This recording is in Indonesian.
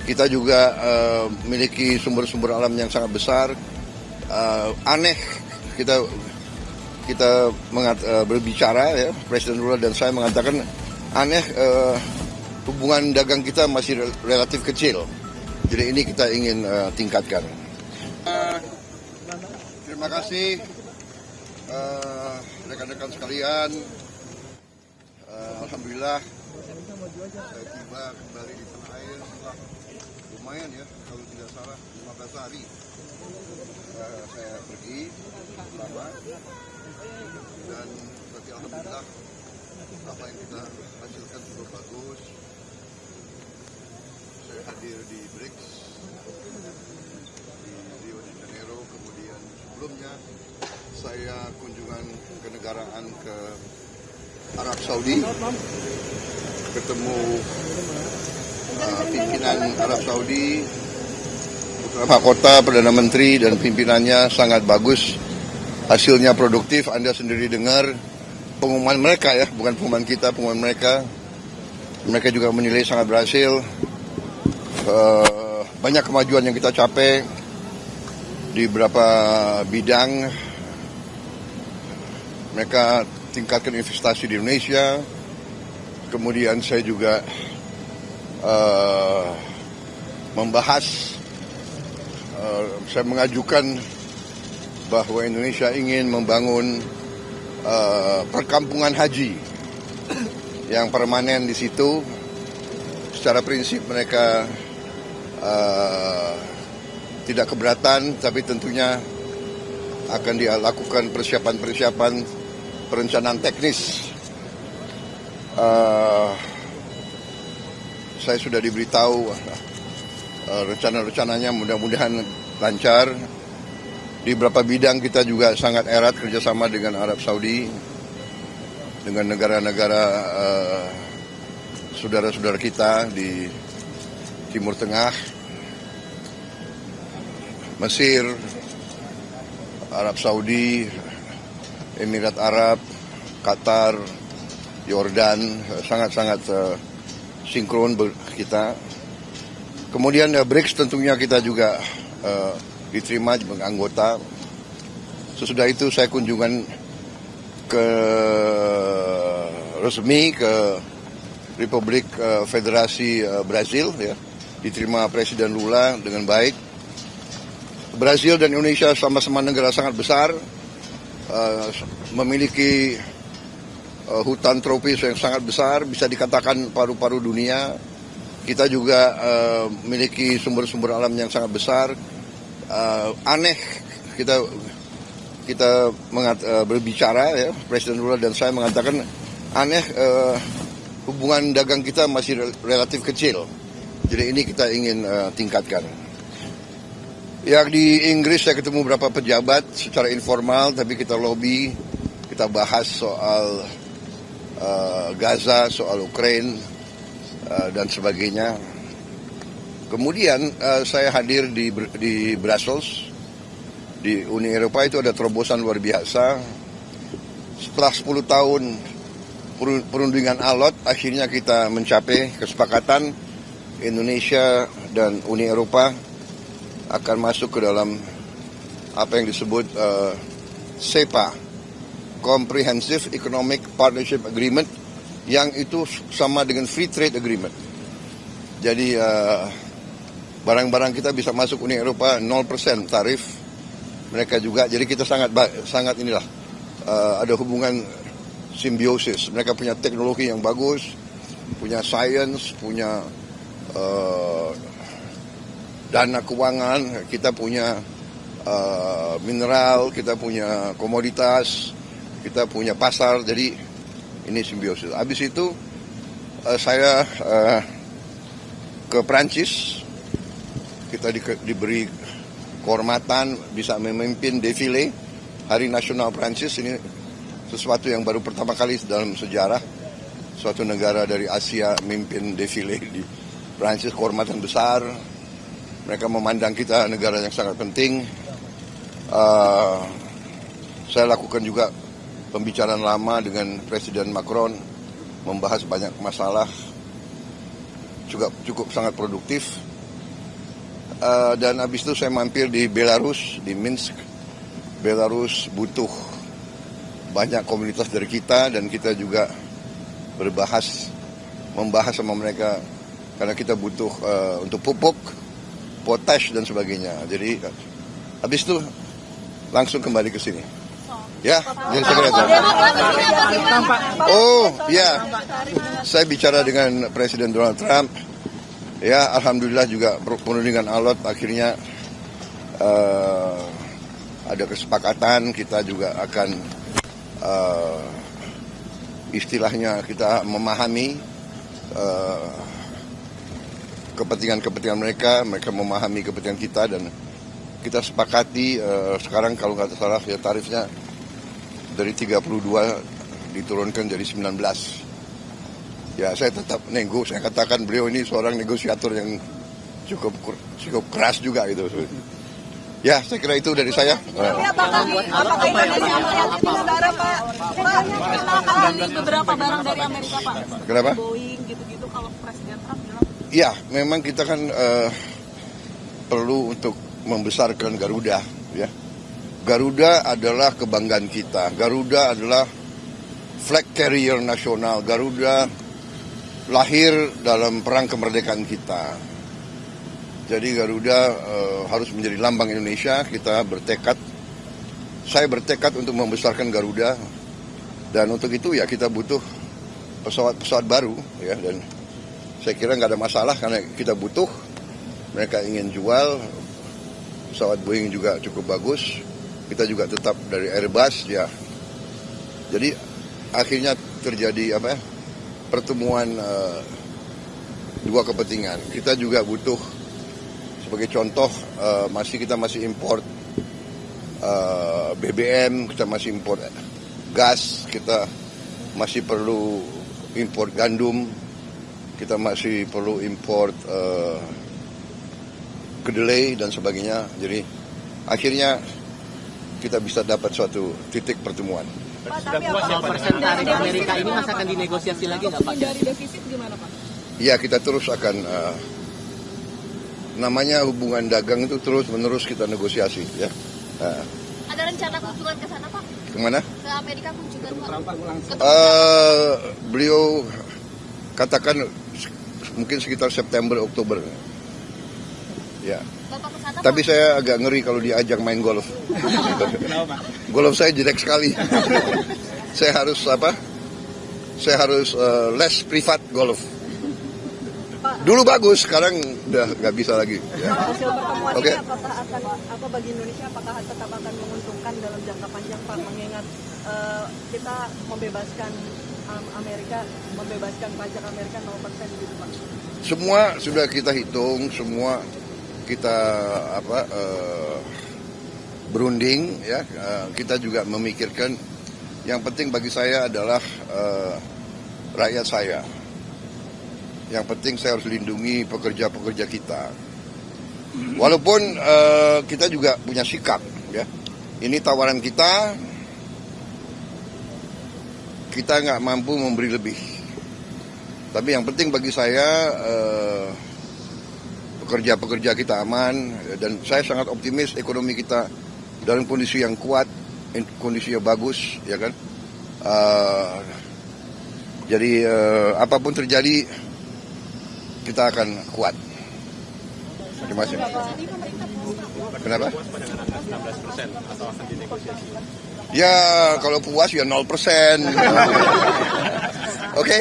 Kita juga memiliki sumber-sumber alam yang sangat besar. Aneh kita berbicara ya, Presiden Lula dan saya mengatakan aneh hubungan dagang kita masih relatif kecil. Jadi ini kita ingin tingkatkan. Terima kasih rekan-rekan sekalian. Alhamdulillah saya tiba kembali di tanah air setelah lumayan ya, kalau tidak salah 15 hari saya pergi lama, dan berarti alhamdulillah apa yang kita hasilkan cukup bagus. Saya hadir di BRICS di Rio de Janeiro, kemudian sebelumnya saya kunjungan kenegaraan ke Arab Saudi, ketemu pimpinan Arab Saudi, putra mahkota, Perdana Menteri dan pimpinannya sangat bagus, hasilnya produktif. Anda sendiri dengar pengumuman mereka ya, bukan pengumuman kita, pengumuman mereka. Mereka juga menilai sangat berhasil. Banyak kemajuan yang kita capai di beberapa bidang. Mereka tingkatkan investasi di Indonesia. Kemudian saya juga membahas, saya mengajukan bahwa Indonesia ingin membangun perkampungan haji yang permanen di situ. Secara prinsip mereka tidak keberatan, tapi tentunya akan dilakukan persiapan-persiapan perencanaan teknis. Saya sudah diberitahu rencana-rencananya, mudah-mudahan lancar. Di beberapa bidang kita juga sangat erat kerjasama dengan Arab Saudi, dengan negara-negara saudara-saudara kita di Timur Tengah, Mesir, Arab Saudi, Emirat Arab, Qatar, Yordan, sangat-sangat sinkron kita. Kemudian BRICS tentunya kita juga diterima sebagai anggota. Sesudah itu saya kunjungan resmi ke Republik Federasi Brazil ya, diterima Presiden Lula dengan baik. Brazil dan Indonesia sama-sama negara sangat besar, memiliki hutan tropis yang sangat besar, bisa dikatakan paru-paru dunia. Kita juga memiliki sumber-sumber alam yang sangat besar. Aneh kita berbicara ya, Presiden Lula dan saya mengatakan aneh hubungan dagang kita masih relatif kecil. Jadi ini kita ingin tingkatkan. Yang di Inggris saya ketemu beberapa pejabat secara informal, tapi kita lobby, kita bahas soal Gaza, soal Ukraina dan sebagainya. Kemudian saya hadir di Brussels, di Uni Eropa. Itu ada terobosan luar biasa. Setelah 10 tahun perundingan alot, akhirnya kita mencapai kesepakatan Indonesia dan Uni Eropa akan masuk ke dalam apa yang disebut CEPA, Comprehensive Economic Partnership Agreement, yang itu sama dengan Free Trade Agreement. Jadi barang-barang kita bisa masuk Uni Eropa 0% tarif, mereka juga. Jadi kita sangat inilah ada hubungan simbiosis. Mereka punya teknologi yang bagus, punya sains, punya dana keuangan, kita punya mineral, kita punya komoditas, kita punya pasar. Jadi ini simbiosis. Habis itu saya ke Prancis, kita diberi kehormatan bisa memimpin defile Hari Nasional Prancis. Ini sesuatu yang baru pertama kali dalam sejarah suatu negara dari Asia memimpin defile di Prancis, kehormatan besar. Mereka memandang kita negara yang sangat penting. Saya lakukan juga pembicaraan lama dengan Presiden Macron, membahas banyak masalah, juga cukup sangat produktif. Dan habis itu saya mampir di Belarus, di Minsk. Belarus butuh banyak komunitas dari kita, dan kita juga membahas sama mereka karena kita butuh untuk pupuk, potash dan sebagainya. Jadi habis itu langsung kembali ke sini. Ya, jadi segera. Oh, ya. Saya bicara dengan Presiden Donald Trump. Ya, alhamdulillah juga penuh dengan Allah, akhirnya ada kesepakatan. Kita juga akan istilahnya kita memahami kepentingan mereka memahami kepentingan kita, dan kita sepakati sekarang kalau nggak salah ya tarifnya dari 32 diturunkan jadi 19. Ya, saya tetap nego. Saya katakan beliau ini seorang negosiator yang cukup keras juga gitu. Ya, saya kira itu dari saya. Apakah Indonesia melihat ini negara, Pak? Beberapa barang dari Amerika, Pak. Kenapa? Boeing gitu-gitu kalau Presiden Trump bilang. Ya, memang kita kan perlu untuk membesarkan Garuda, ya. Garuda adalah kebanggaan kita. Garuda adalah flag carrier nasional. Garuda lahir dalam perang kemerdekaan kita. Jadi Garuda harus menjadi lambang Indonesia. Saya bertekad untuk membesarkan Garuda, dan untuk itu ya kita butuh pesawat-pesawat baru, ya. Dan saya kira nggak ada masalah karena kita butuh. Mereka ingin jual pesawat Boeing juga cukup bagus. Kita juga tetap dari Airbus, ya. Jadi akhirnya terjadi pertemuan dua kepentingan. Kita juga butuh, sebagai contoh, kita masih import BBM, kita masih import gas, kita masih perlu import gandum, kita masih perlu import kedelai dan sebagainya. Jadi akhirnya kita bisa dapat suatu titik pertemuan. Pak, tapi soal persen tarif Amerika ini masih akan dinegosiasi lagi nggak, Pak? Dari defisit gimana, Pak? Ya, kita terus akan namanya hubungan dagang itu terus-menerus kita negosiasi, ya. Ada rencana kunjungan ke sana, Pak? Kemana? Ke Amerika kunjungan, Pak? Beliau katakan mungkin sekitar September, Oktober. Ya. Bapak ke sana, Tapi saya agak ngeri kalau diajak main golf. Golf saya jelek sekali. Saya harus les privat golf. Dulu bagus, sekarang udah nggak bisa lagi. Ya. Hasil pertemuan Oke. ini apakah bagi Indonesia apakah tetap akan menguntungkan dalam jangka panjang, Pak, mengingat kita membebaskan pajak Amerika 0% gitu, Pak? Semua sudah kita hitung, semua kita berunding, ya. Kita juga memikirkan yang penting bagi saya adalah rakyat saya. Yang penting saya harus lindungi pekerja-pekerja kita. Walaupun kita juga punya sikap, ya. Ini tawaran kita nggak mampu memberi lebih. Tapi yang penting bagi saya pekerja-pekerja kita aman, dan saya sangat optimis ekonomi kita dalam kondisi yang kuat, kondisinya bagus, ya kan. Jadi apapun terjadi kita akan kuat. Terima kasih. Kenapa? Ya kalau puas ya 0%. Oke.